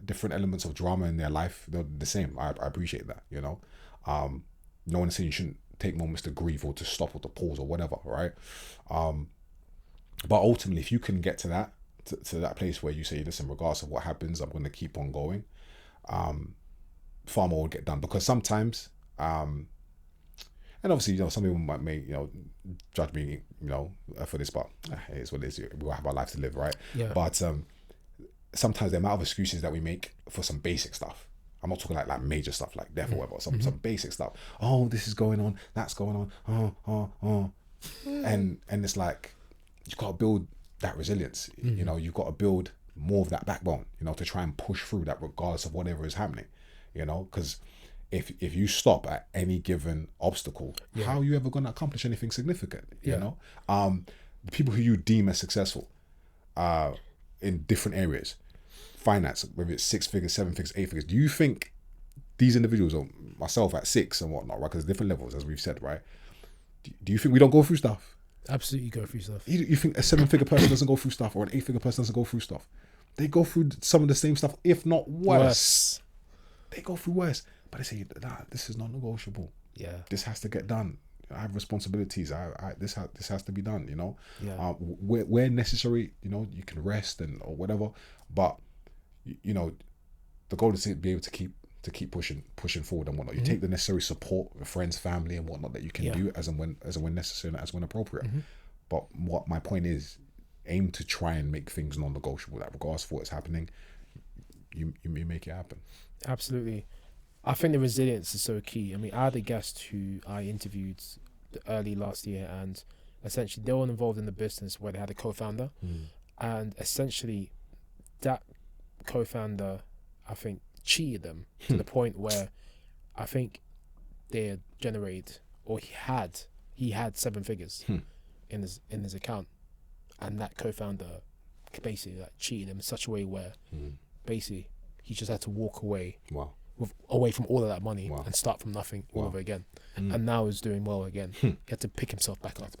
different elements of drama in their life the same. I appreciate that, you know. No one is saying you shouldn't take moments to grieve or to stop or to pause or whatever, right? But ultimately, if you can get to that place where you say, listen, regardless of what happens, I'm going to keep on going, far more will get done. Because sometimes, and obviously, you know, some people may you know, judge me, you know, for this, but it is what it is. We all have our life to live, right? But sometimes the amount of excuses that we make for some basic stuff. I'm not talking like major stuff like death or whatever. Some basic stuff. Oh, this is going on. That's going on. And it's like, you got to build that resilience. You know, you've got to build more of that backbone, you know, to try and push through that regardless of whatever is happening, you know, because if you stop at any given obstacle, how are you ever going to accomplish anything significant? You know, the people who you deem as successful in different areas, finance, whether it's 6 figures, 7 figures, 8 figures, do you think these individuals, or myself at 6 and whatnot, right? Because different levels, as we've said, right? Do you think we don't go through stuff? Absolutely go through stuff. You think a 7-figure person doesn't go through stuff, or an 8-figure person doesn't go through stuff? They go through some of the same stuff, if not worse. They go through worse. But they say, nah, this is not negotiable. Yeah. This has to get done. I have responsibilities. This has to be done, you know? Yeah. Where necessary, you know, you can rest or whatever. But, you know, the goal is to be able to keep pushing forward and whatnot. You take the necessary support, friends, family and whatnot that you can do as and when necessary and as when appropriate. But what my point is, aim to try and make things non-negotiable, that regardless of what's happening, you make it happen. Absolutely. I think the resilience is so key. I mean, I had a guest who I interviewed early last year, and essentially they were involved in the business where they had a co-founder, and essentially that co-founder, I think, cheated them to the point where I think they had generated, or he had 7 figures in his account, and that co-founder basically like cheated him in such a way where basically he just had to walk away. Wow. Away from all of that money and start from nothing all over again. And now he's doing well again. He had to pick himself back up.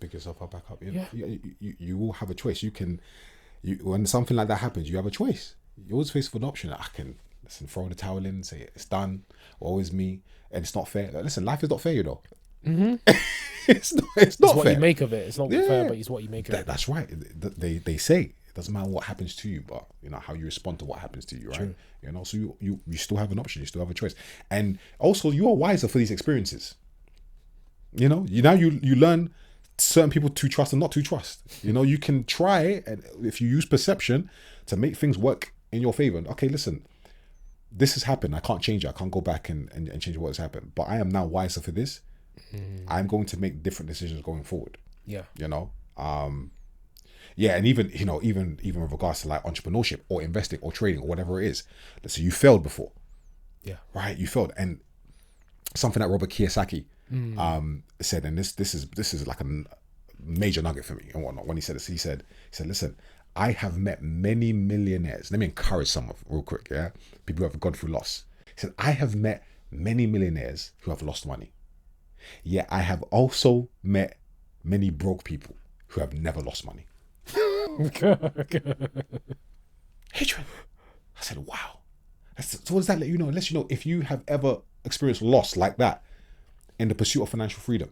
You will have a choice. When something like that happens, you have a choice. You always face an option. I can throw the towel in, say it's done, always me, and it's not fair. Listen, life is not fair, you know. It's not it's what fair. you make of it. It's not fair, but it's what you make of it. That's right. They say it doesn't matter what happens to you, but you know how you respond to what happens to you, right? True. You know, so you still have an option, you still have a choice, and also you are wiser for these experiences. You know, you learn certain people to trust and not to trust. You know, you can try, and if you use perception to make things work in your favor. Okay, listen, this has happened. I can't change it. I can't go back and change what has happened. But I am now wiser for this. I'm going to make different decisions going forward. Yeah. You know, yeah, and even with regards to like entrepreneurship or investing or trading or whatever it is. So you failed before. Yeah. Right? You failed. And something that Robert Kiyosaki said, and this is like a major nugget for me and whatnot. When he said this, he said, listen, I have met many millionaires. Let me encourage someone real quick, yeah? People who have gone through loss. He said, I have met many millionaires who have lost money. Yet I have also met many broke people who have never lost money. Adrian, I said, wow. So what does that let you know? Unless you know, if you have ever experienced loss like that in the pursuit of financial freedom,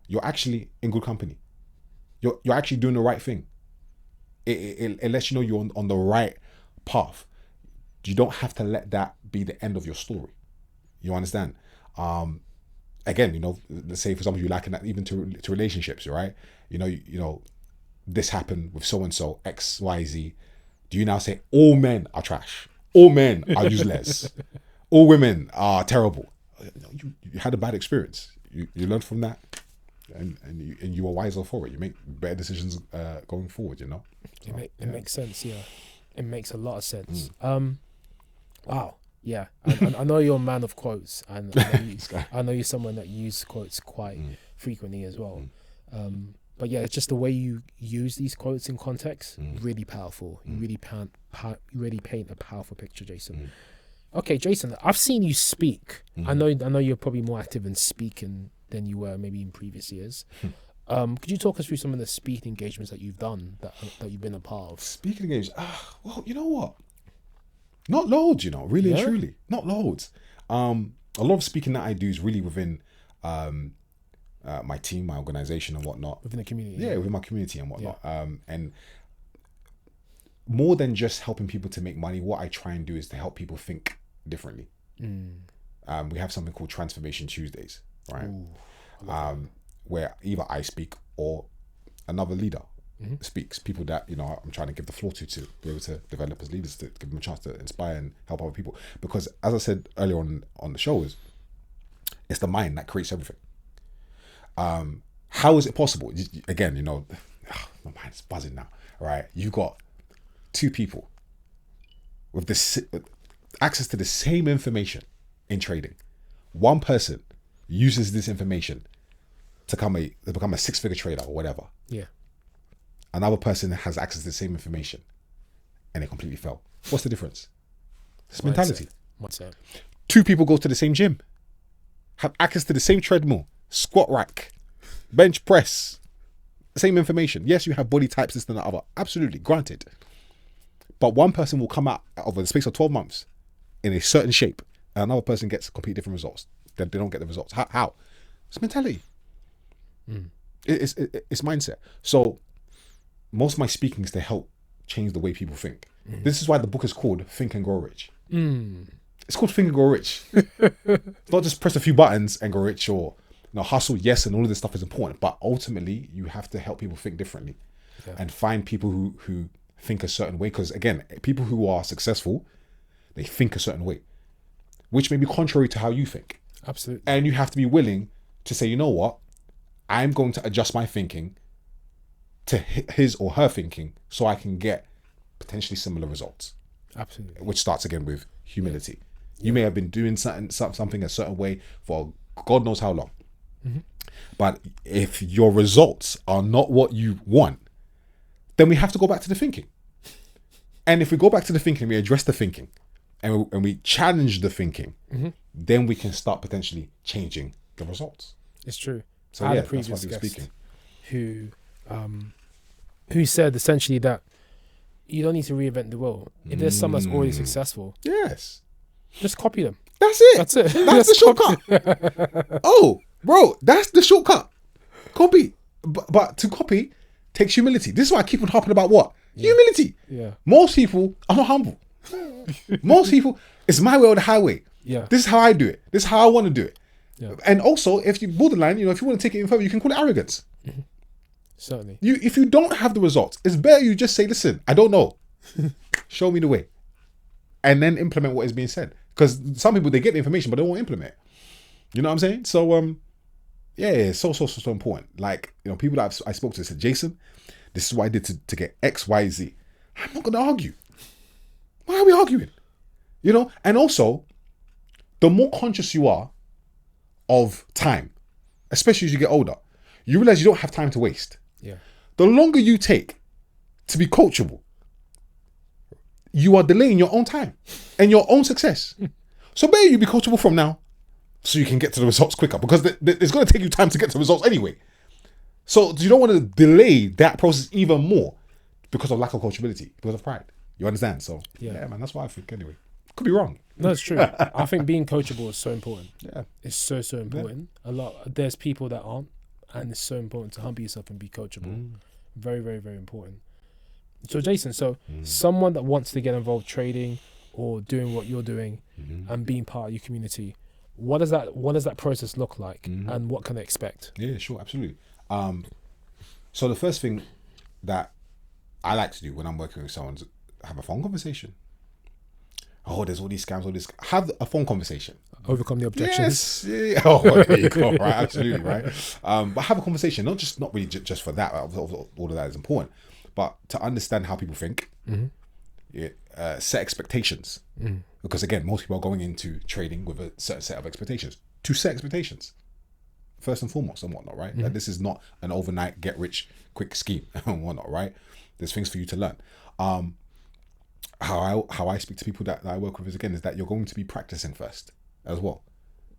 you're actually in good company. You're actually doing the right thing. It lets you know you're on the right path. You don't have to let that be the end of your story. You understand? Again, you know, let's say for example you liken that even to relationships, right? You know, this happened with so and so X, Y, Z. Do you now say all men are trash? All men are useless. All women are terrible. You had a bad experience. You learned from that, and you are wiser for it. You make better decisions going forward. You know. It makes sense. Yeah, it makes a lot of sense. Wow. Yeah, I know you're a man of quotes, and I know you're someone that uses quotes quite frequently as well. But yeah, it's just the way you use these quotes in context, really powerful. You really paint a powerful picture, Jason. Okay, Jason, I've seen you speak. I know you're probably more active in speaking than you were maybe in previous years. Could you talk us through some of the speaking engagements that you've done, that you've been a part of? Speaking engagements? Well, you know what? Not loads, you know, really and truly. Not loads. A lot of speaking that I do is really within my team, my organization and whatnot. Within the community. Yeah, within my community and whatnot. Yeah. And more than just helping people to make money, what I try and do is to help people think differently. We have something called Transformation Tuesdays, right? Ooh, where either I speak or another leader speaks. People that, you know, I'm trying to give the floor to be able to develop as leaders, to give them a chance to inspire and help other people. Because as I said earlier on the show, it's the mind that creates everything. How is it possible? Again, you know, my mind's buzzing now, right? You've got two people with access to the same information in trading. One person uses this information to become a 6-figure trader or whatever. Yeah. Another person has access to the same information and they completely fail. What's the difference? It's mentality. Mindset. 2 people go to the same gym, have access to the same treadmill, squat rack, bench press, same information. Yes, you have body types, this and the other. Absolutely, granted. But one person will come out over the space of 12 months in a certain shape, and another person gets completely different results. They don't get the results. How? It's mentality. It's mindset. So most of my speaking is to help change the way people think. This is why the book is called Think and Grow Rich. It's called Think and Grow Rich. It's not just press a few buttons and go rich, or hustle, yes, and all of this stuff is important, but ultimately you have to help people think differently and find people who think a certain way. Because again, people who are successful, they think a certain way, which may be contrary to how you think. Absolutely. And you have to be willing to say, you know what, I'm going to adjust my thinking to his or her thinking so I can get potentially similar results. Absolutely. Which starts again with humility. You may have been doing something a certain way for God knows how long. But if your results are not what you want, then we have to go back to the thinking. And if we go back to the thinking, we address the thinking, and we challenge the thinking, then we can start potentially changing the results. It's true. So I had yeah, a previous that's why guest speaking. who said essentially that you don't need to reinvent the wheel. If there's someone that's already successful, yes, just copy them. That's it. That's it. That's the shortcut. Oh, bro, that's the shortcut. Copy. But to copy takes humility. This is why I keep on harping about what? Humility. Yeah. Most people are not humble. Most people, it's my way or the highway. Yeah. This is how I do it. This is how I want to do it. Yeah. And also, if you borderline, if you want to take it in further, you can call it arrogance. Certainly. If you don't have the results, it's better you just say, listen, I don't know. Show me the way. And then implement what is being said. Because some people, they get the information, but they won't implement it. You know what I'm saying? So, yeah, it's so important. Like, people that I spoke to said, Jason, this is what I did to get X, Y, Z. I'm not going to argue. Why are we arguing? And also, the more conscious you are of time, especially as you get older, you realize you don't have time to waste. Yeah. The longer you take to be coachable, you are delaying your own time and your own success. So better you be coachable from now so you can get to the results quicker, because it's going to take you time to get to the results anyway. So you don't want to delay that process even more because of lack of coachability, because of pride. You understand? So yeah, man, that's what I think anyway. Could be wrong. No, it's true. I think being coachable is so important. Yeah. It's so important. Yeah. There's people that aren't, and it's so important to humble yourself and be coachable. Very, very, very important. So Jason, someone that wants to get involved trading or doing what you're doing and being part of your community, what does that process look like, and what can they expect? Yeah, sure, absolutely. So the first thing that I like to do when I'm working with someone is have a phone conversation. Oh, there's all these scams, all this. Have a phone conversation. Overcome the objections. Yes. Yeah. Oh, there you go. Right. Absolutely. Right. But have a conversation. Not really just for that. All of that is important, but to understand how people think. Set expectations. Because again, most people are going into trading with a certain set of expectations. To set expectations, first and foremost, and whatnot. Right. That this is not an overnight get rich quick scheme and whatnot. Right. There's things for you to learn. How I speak to people that I work with is that you're going to be practicing first as well.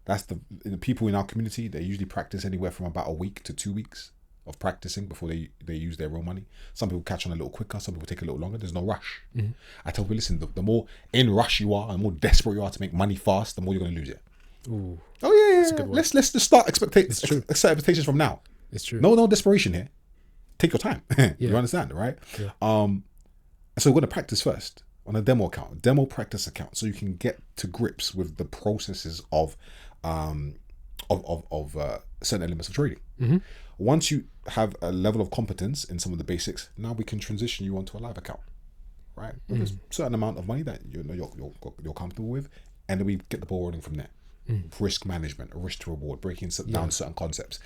That's the people in our community, they usually practice anywhere from about a week to 2 weeks of practicing before they use their real money. Some people catch on a little quicker, some people take a little longer. There's no rush. I tell people, listen, the more in rush you are and the more desperate you are to make money fast, the more you're going to lose it. Ooh, oh yeah, let's just start set expectations from now. It's true. No desperation here. Take your time. You understand, right? Yeah. So we're going to practice first on a demo account, demo practice account, so you can get to grips with the processes of certain elements of trading. Once you have a level of competence in some of the basics, now we can transition you onto a live account, right? With a certain amount of money that you're comfortable with, and then we get the ball rolling from there. Risk management, risk to reward, breaking down certain concepts.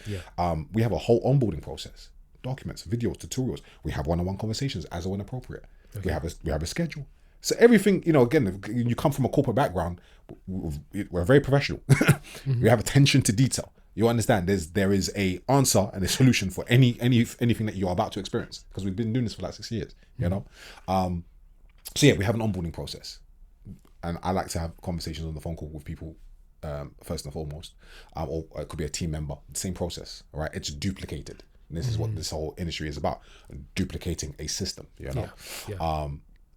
We have a whole onboarding process. Documents, videos, tutorials. We have one-on-one conversations as and when appropriate. Okay. We have a schedule. So everything, again, you come from a corporate background, we're very professional. We have attention to detail. You understand? There is a answer and a solution for anything that you're about to experience, because we've been doing this for like 6 years. So yeah, we have an onboarding process, and I like to have conversations on the phone call with people, first and foremost, or it could be a team member. Same process, right? It's duplicated. And this is what this whole industry is about: duplicating a system. You know. Yeah.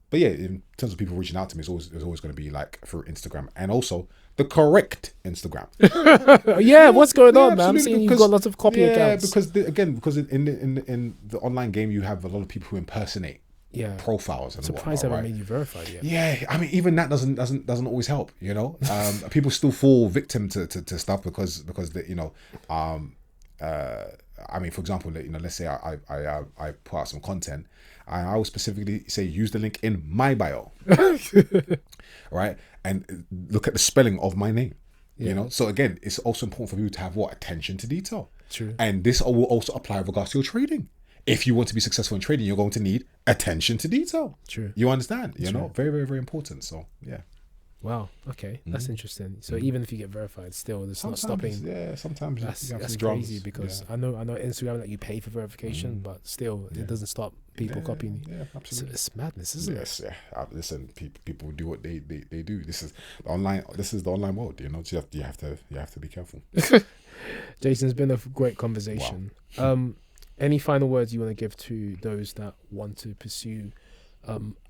But yeah, in terms of people reaching out to me, it's always going to be like through Instagram, and also the correct Instagram. Yeah, what's going on, man? I'm Absolutely, seeing you've got lots of copy accounts. Because in the online game, you have a lot of people who impersonate profiles and surprised whatnot, I haven't made you verified yet. Yeah, I mean, even that doesn't always help. You know, people still fall victim to stuff because they, you know, I mean, for example, you know, let's say I put out some content, and I will specifically say use the link in my bio, right, and look at the spelling of my name. You know, so again, it's also important for people to have attention to detail. True. And this will also apply with regards to your trading. If you want to be successful in trading, you're going to need attention to detail. True. You understand? You know, very, very, very important. So yeah. Wow. Okay, that's interesting. So even if you get verified, still it's not stopping. Yeah, sometimes that's crazy because I know Instagram that you pay for verification, but still it doesn't stop people copying you. Yeah, absolutely. It's madness, isn't it? Yes. Yeah. Listen, people do what they do. This is the online world. You know, so you have to be careful. Jason, it's been a great conversation. Wow. Any final words you want to give to those that want to pursue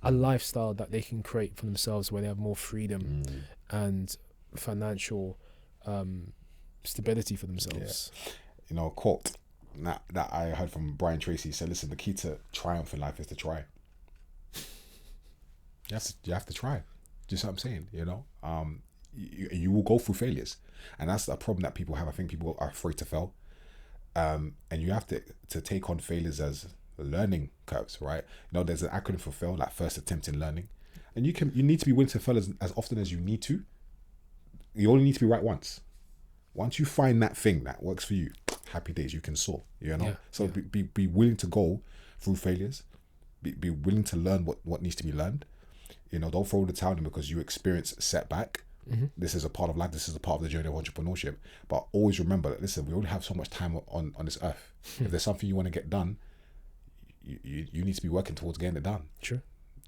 a lifestyle that they can create for themselves, where they have more freedom and financial stability for themselves? Yeah. You know, a quote that I heard from Brian Tracy said, "Listen, the key to triumph in life is to try." You have to try. Do you see what I'm saying? You know, you will go through failures, and that's a problem that people have. I think people are afraid to fail, and you have to take on failures as learning curves, right? You know, there's an acronym for fail, like first attempt in learning, and you need to be willing to fail as often as you need to. You only need to be right once. Once you find that thing that works for you, happy days, you can soar. You know, be willing to go through failures. Be willing to learn what needs to be learned. You know, don't throw the towel in because you experience setback. This is a part of life. This is a part of the journey of entrepreneurship. But always remember that, listen, we only have so much time on this earth. If there's something you want to get done, you need to be working towards getting it done. Sure.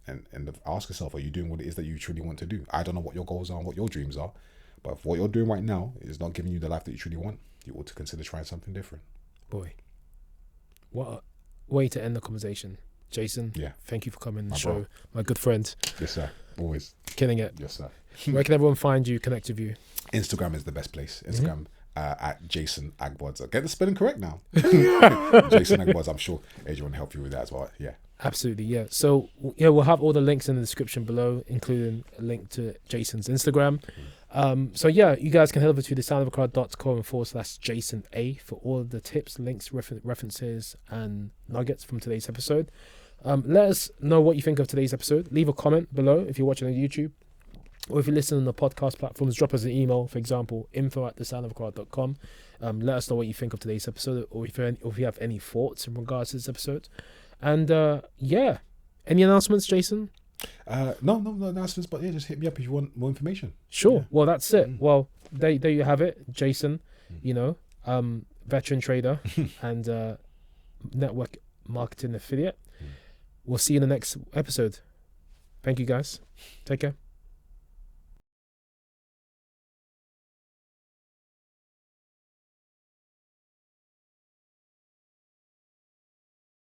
And ask yourself, are you doing what it is that you truly want to do? I don't know what your goals are and what your dreams are, but if what you're doing right now is not giving you the life that you truly want, you ought to consider trying something different. Boy, what a way to end the conversation. Jason, thank you for coming on the show. My good friend. Yes, sir. Always. Killing it. Yes, sir. Where can everyone find you, connect with you? Instagram is the best place. Instagram at Jason Agbodza. Get the spelling correct now. Jason Agbodza. I'm sure Adrian will help you with that as well. Yeah. Absolutely, yeah. So, we'll have all the links in the description below, including a link to Jason's Instagram. So, you guys can head over to thesoundofacrowd.com/Jason A for all of the tips, links, references, and nuggets from today's episode. Let us know what you think of today's episode. Leave a comment below if you're watching on YouTube. Or if you listen on the podcast platforms, drop us an email, for example, info@thesoundofacrowd.com. Let us know what you think of today's episode, or if you have any thoughts in regards to this episode. And any announcements, Jason? No announcements, but just hit me up if you want more information. Sure. Yeah. Well, that's it. Well, there you have it, Jason. You know, veteran trader and network marketing affiliate. We'll see you in the next episode. Thank you, guys. Take care.